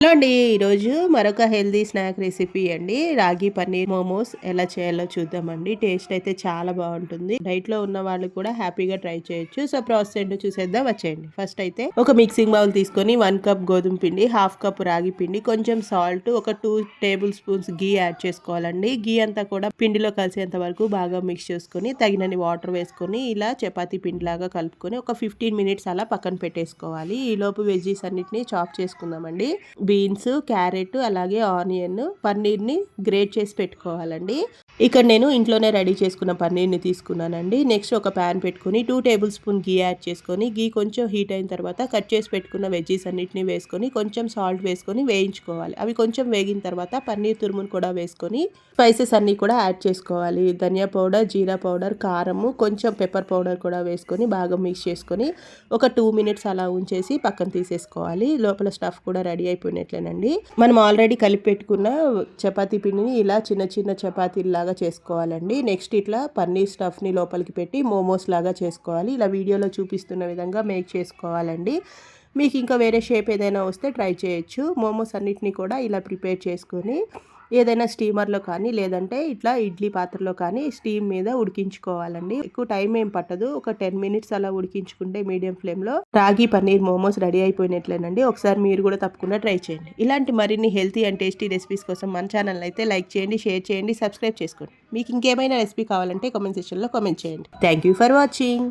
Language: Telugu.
హలో అండి. ఈరోజు మరొక హెల్తీ స్నాక్ రెసిపీ అండి. రాగి పన్నీర్ మోమోస్ ఎలా చేయాలో చూద్దామండి. టేస్ట్ అయితే చాలా బాగుంటుంది. డైట్ లో ఉన్న వాళ్ళు కూడా హ్యాపీగా ట్రై చేయొచ్చు. సో ప్రాసెస్ ఏంటో చూసేద్దాం వచ్చేయండి. ఫస్ట్ అయితే ఒక మిక్సింగ్ బౌల్ తీసుకొని 1 కప్ గోధుమ పిండి, హాఫ్ కప్ రాగి పిండి, కొంచెం సాల్ట్, ఒక 2 టేబుల్ స్పూన్స్ గీ యాడ్ చేసుకోవాలండి. గీ అంతా కూడా పిండిలో కలిసేంత వరకు బాగా మిక్స్ చేసుకొని తగినన్ని వాటర్ వేసుకొని ఇలా చపాతీ పిండి లాగా కలుపుకొని ఒక 15 మినిట్స్ అలా పక్కన పెట్టేసుకోవాలి. ఈ లోపు వెజ్జీస్ అన్నిటిని చాప్ చేసుకుందామండి. బీన్స్, క్యారెట్, అలాగే ఆనియన్, పన్నీర్ని గ్రేట్ చేసి పెట్టుకోవాలండి. ఇక్కడ నేను ఇంట్లోనే రెడీ చేసుకున్న పన్నీర్ని తీసుకున్నానండి. నెక్స్ట్ ఒక ప్యాన్ పెట్టుకొని 2 టేబుల్ స్పూన్ గీ యాడ్ చేసుకొని గీ కొంచెం హీట్ అయిన తర్వాత కట్ చేసి పెట్టుకున్న వెజ్జీస్ అన్నిటిని వేసుకొని కొంచెం సాల్ట్ వేసుకొని వేయించుకోవాలి. అవి కొంచెం వేగిన తర్వాత పన్నీర్ తురుమును కూడా వేసుకొని స్పైసెస్ అన్నీ కూడా యాడ్ చేసుకోవాలి. ధనియా పౌడర్, జీరా పౌడర్, కారము, కొంచెం పెప్పర్ పౌడర్ కూడా వేసుకొని బాగా మిక్స్ చేసుకొని ఒక 2 మినిట్స్ అలా ఉంచేసి పక్కన తీసేసుకోవాలి. లోపల స్టఫ్ కూడా రెడీ అయిపోయినట్లేనండి. మనం ఆల్రెడీ కలిపి పెట్టుకున్న చపాతీ పిండిని ఇలా చిన్న చిన్న చపాతీలాగా చేసుకోవాలండి. నెక్స్ట్ ఇట్లా పన్నీర్ స్టఫ్ని లోపలికి పెట్టి మోమోస్ లాగా చేసుకోవాలి. ఇలా వీడియోలో చూపిస్తున్న విధంగా మేక్ చేసుకోవాలండి. మీకు ఇంకా వేరే షేప్ ఏదైనా వస్తే ట్రై చేయొచ్చు. మోమోస్ అన్నిటిని కూడా ఇలా ప్రిపేర్ చేసుకొని ఏదైనా స్టీమర్లో కానీ లేదంటే ఇట్లా ఇడ్లీ పాత్రలో కానీ స్టీమ్ మీద ఉడికించుకోవాలండి. ఎక్కువ టైం ఏం పట్టదు. ఒక 10 మినిట్స్ అలా ఉడికించుకుంటే మీడియం ఫ్లేమ్లో రాగి పన్నీర్ మోమోస్ రెడీ అయిపోయినట్లేనండి. ఒకసారి మీరు కూడా తప్పకుండా ట్రై చేయండి. ఇలాంటి మరిన్ని హెల్తీ అండ్ టేస్టీ రెసిపీస్ కోసం మన ఛానల్ అయితే లైక్ చేయండి, షేర్ చేయండి, సబ్స్క్రైబ్ చేసుకోండి. మీకు ఇంకేమైనా రెసిపీ కావాలంటే కామెంట్ సెక్షన్లో కామెంట్ చేయండి. Thank you for watching.